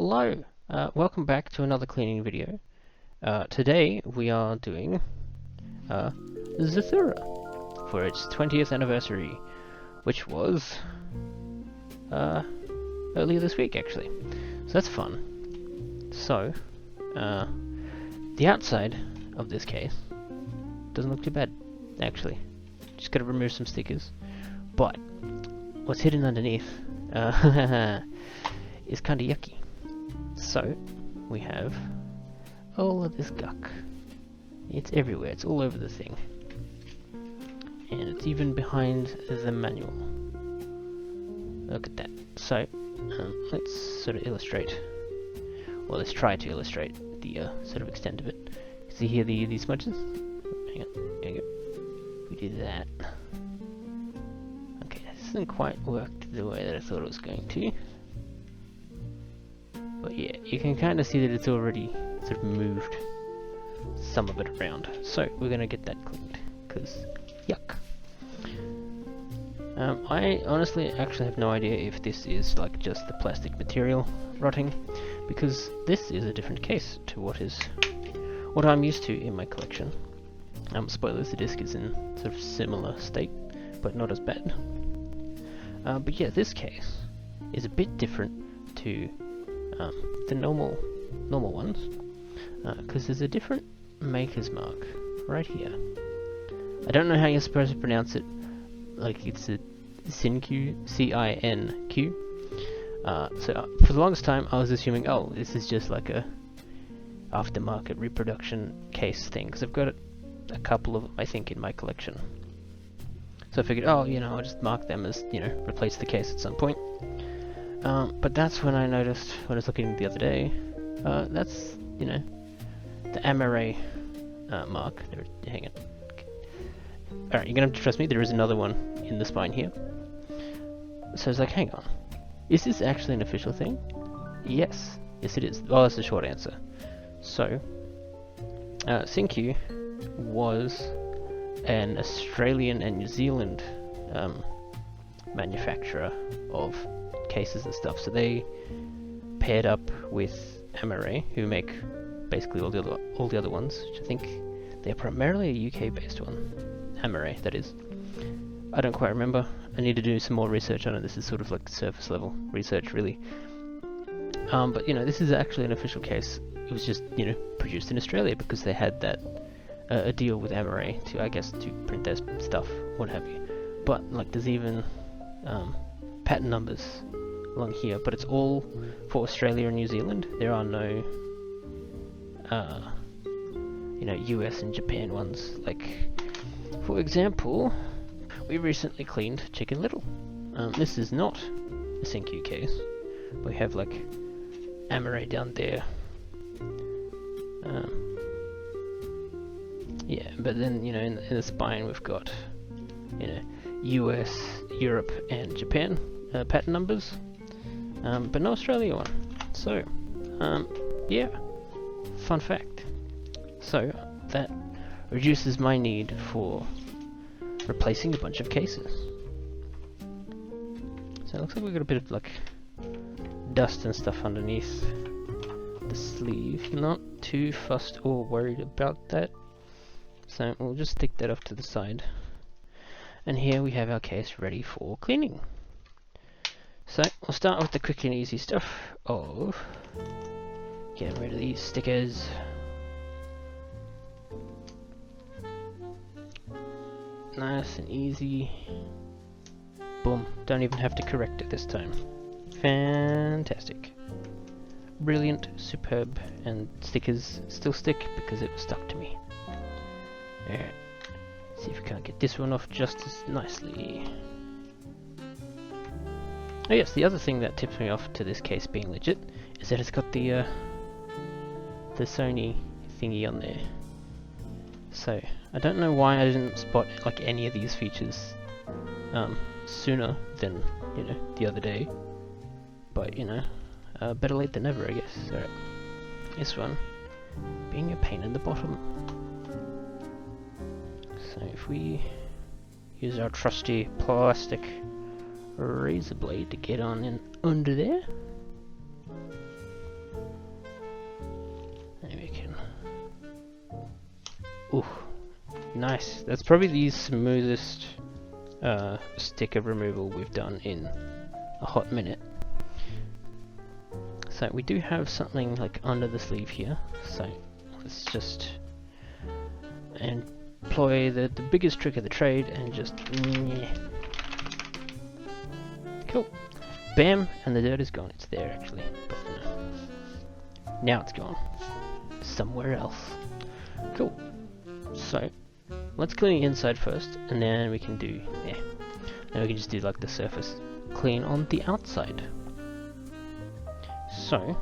Hello, welcome back to another cleaning video. Today we are doing Zathura for its 20th anniversary, which was earlier this week actually. So that's fun. So, the outside of this case doesn't look too bad actually. Just gotta remove some stickers. But what's hidden underneath is kinda yucky. So, we have all of this guck. It's everywhere, it's all over the thing. And it's even behind the manual. Look at that. So, let's sort of illustrate, well, let's try to illustrate the sort of extent of it. See here these smudges? Hang on, there you go. We do that. Okay, this hasn't quite worked the way that I thought it was going to. But yeah, you can kind of see that it's already sort of moved some of it around. So we're going to get that cleaned, because yuck. I honestly actually have no idea if this is like just the plastic material rotting, because this is a different case to what I'm used to in my collection. Spoilers, the disc is in sort of similar state, but not as bad. But yeah, this case is a bit different to the normal ones, because there's a different maker's mark right here. I don't know how you're supposed to pronounce it, like it's a Cinq, C-I-N-Q. So for the longest time I was assuming, oh, this is just like a aftermarket reproduction case thing, because I've got a couple of them, I think, in my collection. So I figured, oh, you know, I'll just mark them as, you know, replace the case at some point. But that's when I noticed, when I was looking the other day, that's, you know, the Amaray mark. Hang on. Okay. Alright, you're gonna have to trust me, there is another one in the spine here. So I was like, hang on, is this actually an official thing? Yes. Yes it is. Oh, that's the short answer. So, Cinq was an Australian and New Zealand manufacturer of cases and stuff, so they paired up with Amaray, who make basically all the other ones, which I think they're primarily a UK based one. Amaray, that is. I don't quite remember. I need to do some more research on it. This is sort of like surface level research really. But you know, this is actually an official case. It was just, you know, produced in Australia because they had that a deal with Amaray to, I guess, to print their stuff, what have you. But like, there's even patent numbers along here, but it's all for Australia and New Zealand. There are no you know, US and Japan ones. Like, for example, we recently cleaned Chicken Little. This is not a Cinq case. We have like Amaray down there. Yeah, but then, you know, in the spine we've got, you know, US, Europe and Japan patent numbers, but no Australia one. So, yeah, fun fact. So, that reduces my need for replacing a bunch of cases. So it looks like we've got a bit of like dust and stuff underneath the sleeve. Not too fussed or worried about that. So we'll just stick that off to the side. And here we have our case ready for cleaning. So we'll start with the quick and easy stuff of getting rid of these stickers. Nice and easy. Boom. Don't even have to correct it this time. Fantastic. Brilliant, superb, and stickers still stick because it was stuck to me. Alright. See if we can't get this one off just as nicely. Oh yes, the other thing that tips me off to this case being legit is that it's got the Sony thingy on there. So, I don't know why I didn't spot like any of these features sooner than, you know, the other day. But, you know, better late than never, I guess. Alright. This one being a pain in the bottom. So if we use our trusty plastic razor blade to get on in under there. Ooh, nice. That's probably the smoothest sticker removal we've done in a hot minute. So we do have something like under the sleeve here, so let's just employ the biggest trick of the trade and just cool. Bam, and the dirt is gone. It's there actually, but no. Now it's gone somewhere else. Cool. So let's clean the inside first, and then we can do then we can just do like the surface clean on the outside. So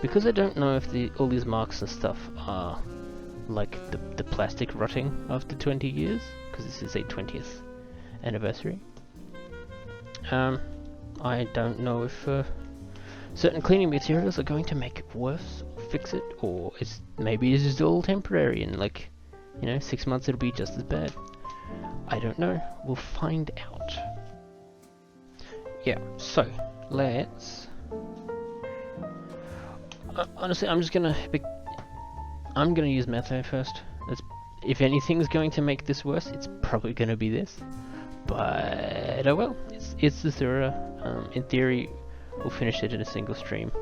because I don't know if all these marks and stuff are like the plastic rotting after 20 years, because this is a 20th anniversary. I don't know if certain cleaning materials are going to make it worse, or fix it, or maybe it's just all temporary and like, you know, 6 months it'll be just as bad. I don't know. We'll find out. Yeah. So let's. Honestly, I'm gonna use Metho first. If anything's going to make this worse, it's probably gonna be this. But oh well, it's Zathura. In theory, we'll finish it in a single stream.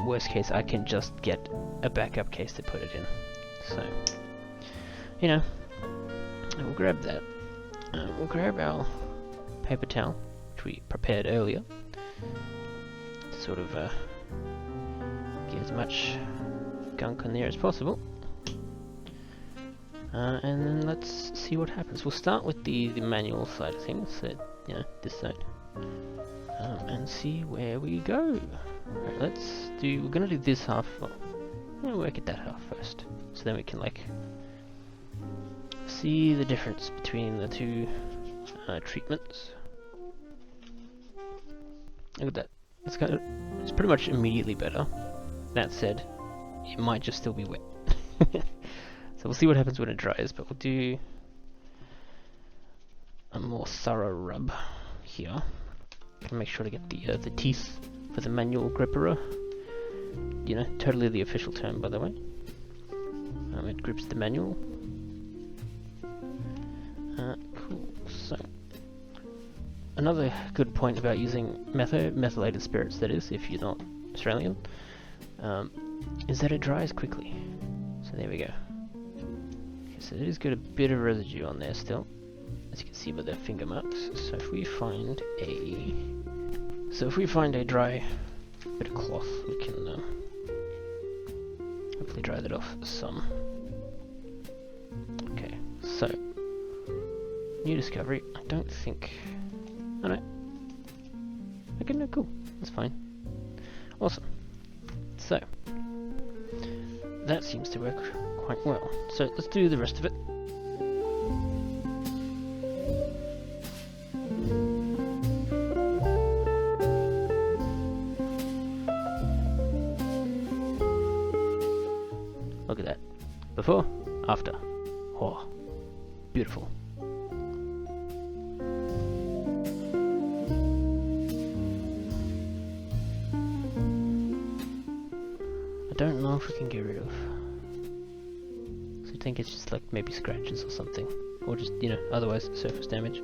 Worst case, I can just get a backup case to put it in. So, you know, we'll grab that. We'll grab our paper towel, which we prepared earlier, to sort of get as much gunk on there as possible. And then let's see what happens. We'll start with the manual side of things, so, you know, this side, and see where we go. Right, we're gonna do this half, we'll work at that half first, so then we can like see the difference between the two treatments. Look at that. It's pretty much immediately better. That said, it might just still be wet. So we'll see what happens when it dries, but we'll do a more thorough rub here. Make sure to get the teeth for the manual gripper. You know, totally the official term, by the way. It grips the manual. Cool. So another good point about using methylated spirits, that is, if you're not Australian, is that it dries quickly. So there we go. So it has got a bit of residue on there still, as you can see by the finger marks. So if we find a dry bit of cloth, we can hopefully dry that off some. Okay, so new discovery. I don't think. Oh no. Okay, no, cool. That's fine. Awesome. So that seems to work quite well. So let's do the rest of it. Look at that. Before, after. Oh, beautiful. I don't know if we can get rid of. I think it's just like maybe scratches or something, or just, you know, otherwise surface damage.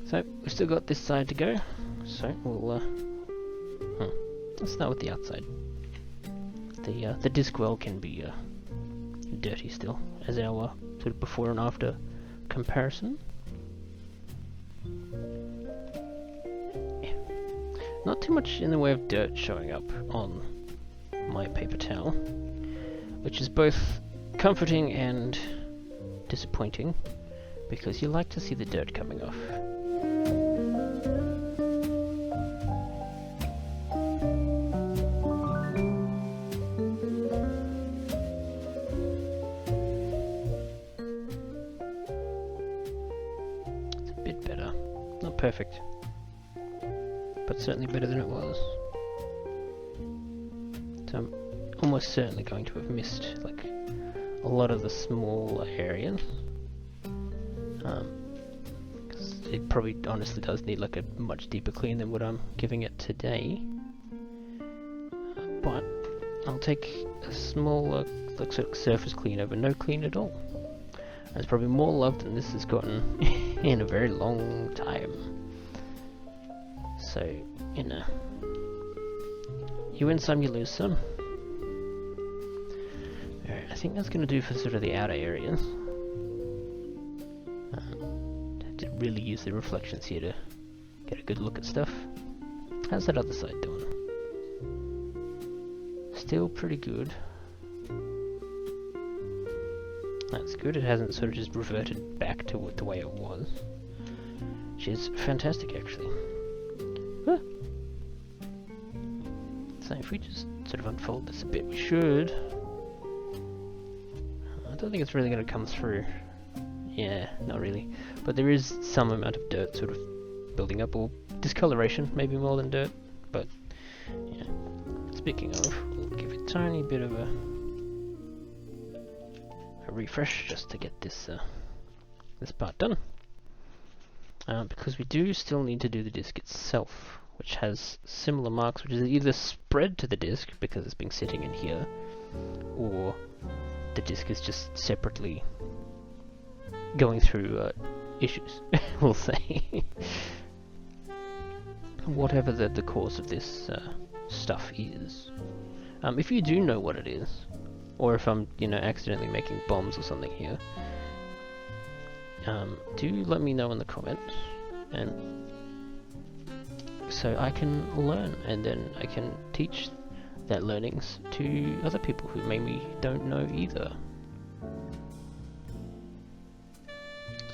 So we've still got this side to go, so we'll let's start with the outside. The disc well can be dirty still, as our sort of before and after comparison. Yeah. Not too much in the way of dirt showing up on my paper towel, which is both comforting and disappointing, because you like to see the dirt coming off. It's a bit better. Not perfect, but certainly better than it was. So I'm almost certainly going to have missed like a lot of the small areas, because it probably honestly does need like a much deeper clean than what I'm giving it today, but I'll I'll take a small like sort of surface clean over no clean at all. It's probably more love than this has gotten in a very long time. So, you know, you win some, you lose some. Alright, I think that's going to do for sort of the outer areas. Have to really use the reflections here to get a good look at stuff. How's that other side doing? Still pretty good. That's good, it hasn't sort of just reverted back to the way it was. Which is fantastic, actually. Huh. So if we just sort of unfold this a bit, we should... I don't think it's really going to come through. Yeah, not really. But there is some amount of dirt sort of building up, or discoloration, maybe more than dirt. But, yeah. Speaking of, we'll give it a tiny bit of a refresh just to get this this part done. Because we do still need to do the disc itself, which has similar marks, which is either spread to the disc because it's been sitting in here, or the disc is just separately going through issues, we'll say. Whatever the cause of this stuff is. If you do know what it is, or if I'm, you know, accidentally making bombs or something here, do let me know in the comments, and so I can learn, and then I can teach that learnings to other people who maybe don't know either.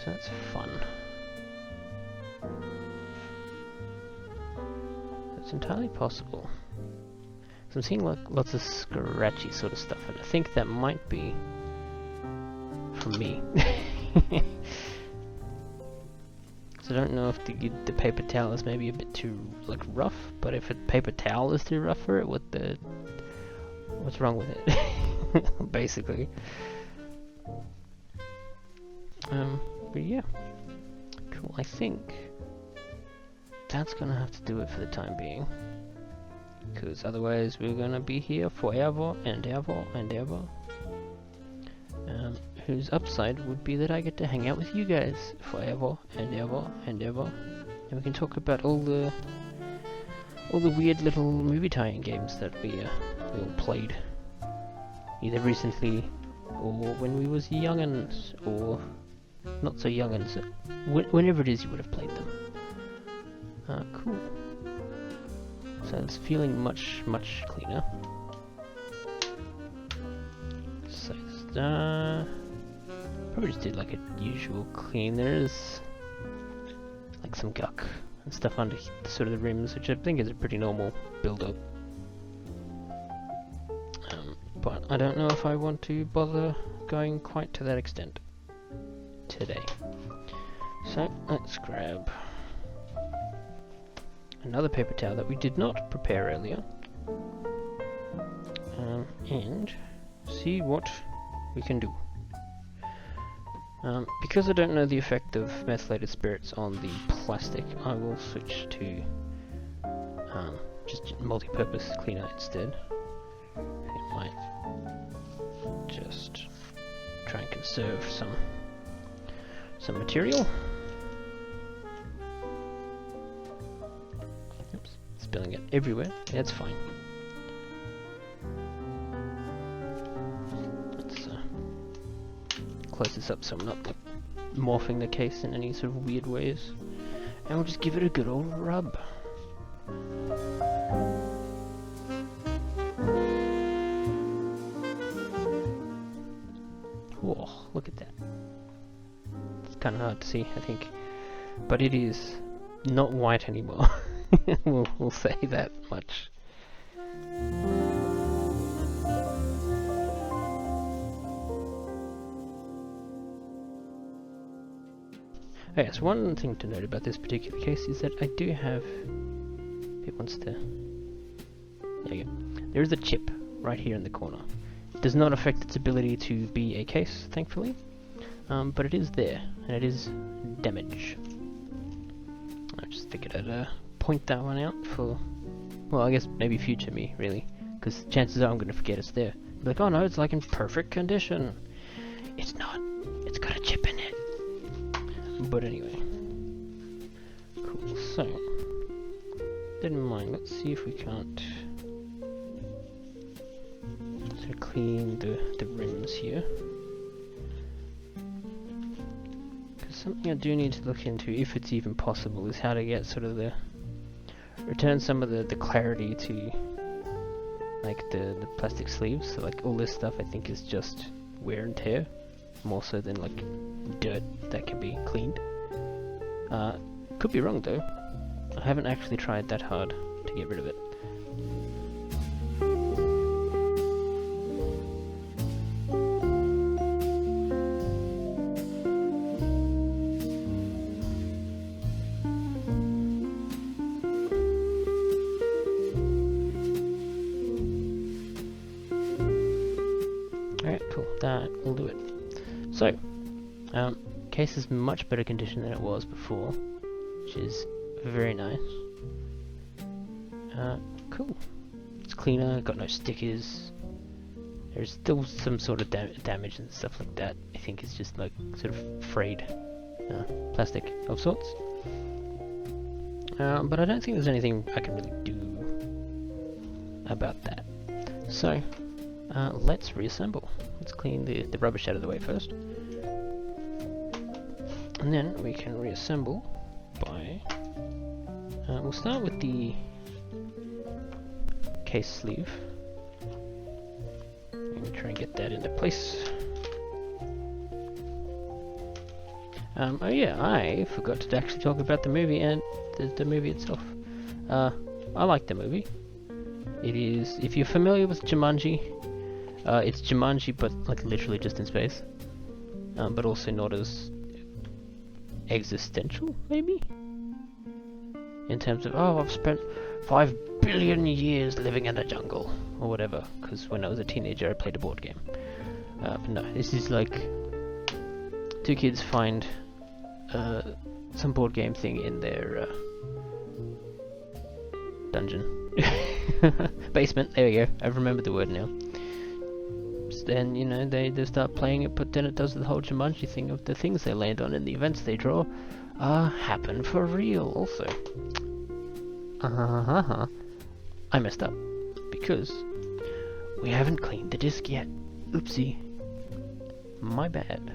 So that's fun. It's entirely possible. So I'm seeing lots of scratchy sort of stuff, and I think that might be from me. So I don't know if the paper towel is maybe a bit too like rough, but if a paper towel is too rough for it, what's wrong with it? Basically. But yeah, cool. I think that's gonna have to do it for the time being, because otherwise we're gonna be here forever and ever and ever. Whose upside would be that I get to hang out with you guys forever and ever and ever, and we can talk about all the weird little movie tie-in games that we all played, either recently or when we was young'uns, or not so young'uns, whenever it is you would have played them. Cool. So it's feeling much cleaner. So probably just did like a usual clean. There is like some guck and stuff under sort of the rims, which I think is a pretty normal build-up. But I don't know if I want to bother going quite to that extent today. So let's grab another paper towel that we did not prepare earlier, and see what we can do. Because I don't know the effect of methylated spirits on the plastic, I will switch to just multi-purpose cleaner instead. It might just try and conserve some material. Oops, spilling it everywhere. That's fine. Let's close this up so I'm not like morphing the case in any sort of weird ways, and we'll just give it a good old rub. Whoa, look at that. It's kind of hard to see, I think, but it is not white anymore. we'll say that much. Okay, so one thing to note about this particular case is that I do have... It wants to... There you go. There is a chip right here in the corner. It does not affect its ability to be a case, thankfully. But it is there, and it is damage. I just figured I'd point that one out for... Well, I guess maybe future me, really. because chances are I'm going to forget it's there. Be like, oh no, it's like in perfect condition. It's not. It's got a chip in it. But anyway. Cool, so. Never mind, let's see if we can't sort of clean the rims here. Because something I do need to look into, if it's even possible, is how to get sort of return some of the clarity to like the plastic sleeves. So like all this stuff I think is just wear and tear, more so than like dirt that can be cleaned. Could be wrong though. I haven't actually tried that hard to get rid of it. Alright, cool. That will do it. So, case is much better condition than it was before, which is very nice. Cool. It's cleaner, got no stickers. There's still some sort of damage and stuff like that. I think it's just like sort of frayed plastic of sorts. But I don't think there's anything I can really do about that. So, let's reassemble. Let's clean the rubbish out of the way first. And then we can reassemble by... we'll start with the case sleeve. Let me try and get that into place. Oh yeah, I forgot to actually talk about the movie and the movie itself. I like the movie. It is, if you're familiar with Jumanji, it's Jumanji but like literally just in space. But also not as existential, maybe? In terms of, oh, I've spent 5 billion years living in a jungle, or whatever, because when I was a teenager I played a board game. But no, this is like, two kids find some board game thing in their dungeon. Basement, there we go, I've remembered the word now. Then, you know, they start playing it, but then it does the whole Jumanji thing of the things they land on and the events they draw happen for real also. I messed up because we haven't cleaned the disc yet. Oopsie. My bad.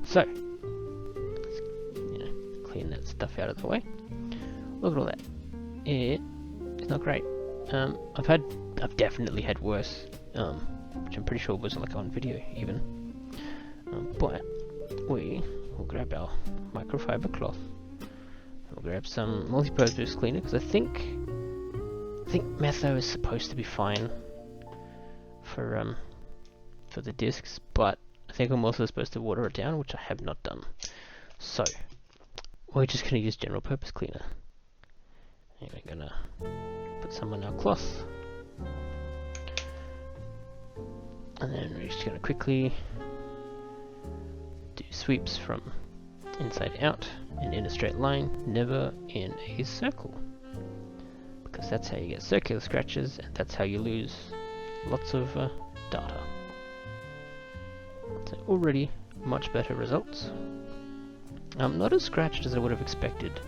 So, let's, you know, clean that stuff out of the way. Look at all that. It's not great. I've definitely had worse. Which I'm pretty sure was like on video even. But we will grab our microfiber cloth. We'll grab some multi-purpose cleaner because I think metho is supposed to be fine for the discs, but I think I'm also supposed to water it down, which I have not done. So we're just gonna use general purpose cleaner. And we're gonna put some on our cloth. And then we're just going to quickly do sweeps from inside out and in a straight line, never in a circle. Because that's how you get circular scratches and that's how you lose lots of data. So already much better results. Not as scratched as I would have expected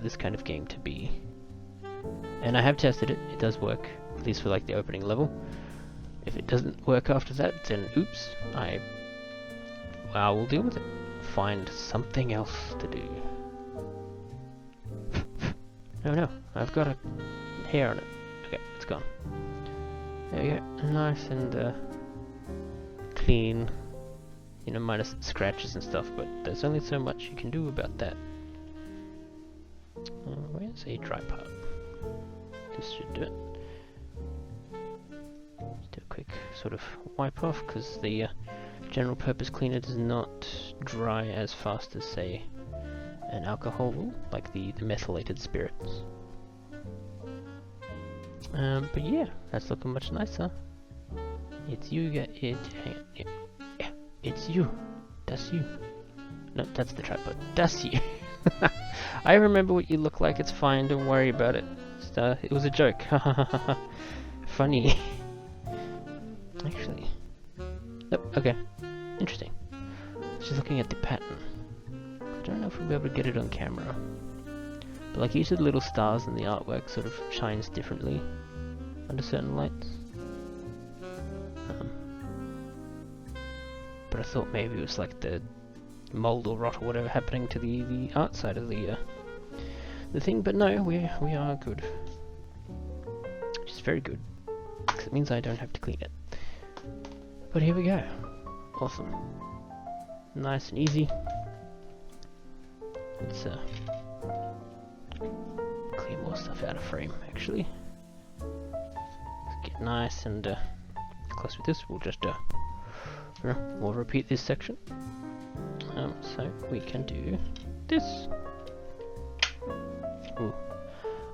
this kind of game to be. And I have tested it, it does work, at least for like the opening level. If it doesn't work after that, then oops, I will deal with it. Find something else to do. No, I've got a hair on it. Okay, it's gone. There we go, nice and clean. You know, minus scratches and stuff, but there's only so much you can do about that. Where's a dry part? This should do it. Do a quick sort of wipe off because the general purpose cleaner does not dry as fast as say an alcohol will, like the methylated spirits. But yeah, that's looking much nicer. It's you, hang on, yeah, it's you. That's you. No, that's the tripod. That's you. I remember what you look like. It's fine. Don't worry about it. It was a joke. funny. Actually. Oh, okay. Interesting. Just looking at the pattern. I don't know if we'll be able to get it on camera. But like each of the little stars in the artwork sort of shines differently under certain lights. But I thought maybe it was like the mold or rot or whatever happening to the art side of the thing. But no, we are good. Which is very good. Because it means I don't have to clean it. But here we go. Awesome. Nice and easy. Let's clear more stuff out of frame, actually. Let's get nice and close with this. We'll just we'll repeat this section. So we can do this. Ooh.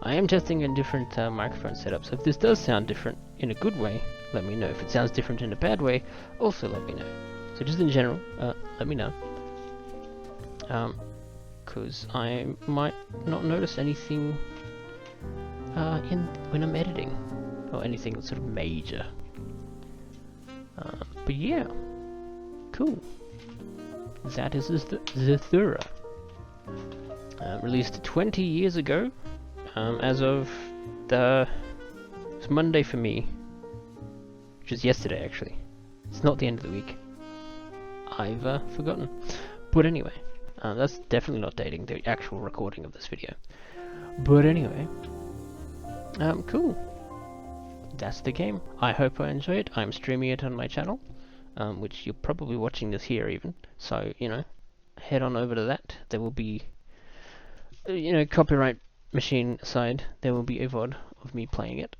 I am testing a different microphone setup, so if this does sound different in a good way, let me know. If it sounds different in a bad way, also let me know. So just in general, let me know. Because I might not notice anything when I'm editing, or anything that's sort of major. But yeah, cool. That is Zathura. Released 20 years ago, as of it's Monday for me, which is yesterday actually. It's not the end of the week. I've forgotten. But anyway, that's definitely not dating the actual recording of this video. But anyway, cool. That's the game. I hope I enjoy it. I'm streaming it on my channel, which you're probably watching this here even. So, you know, head on over to that. There will be, you know, copyright machine aside, there will be a VOD of me playing it.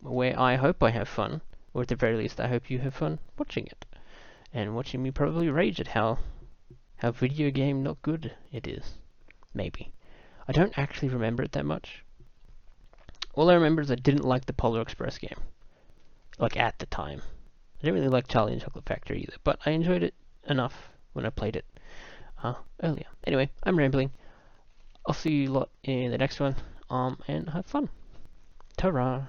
Where I hope I have fun, or at the very least I hope you have fun watching it. And watching me probably rage at how video game not good it is. Maybe. I don't actually remember it that much. All I remember is I didn't like the Polar Express game. Like at the time. I didn't really like Charlie and Chocolate Factory either, but I enjoyed it enough when I played it earlier. Anyway, I'm rambling. I'll see you lot in the next one, and have fun. Ta-ra!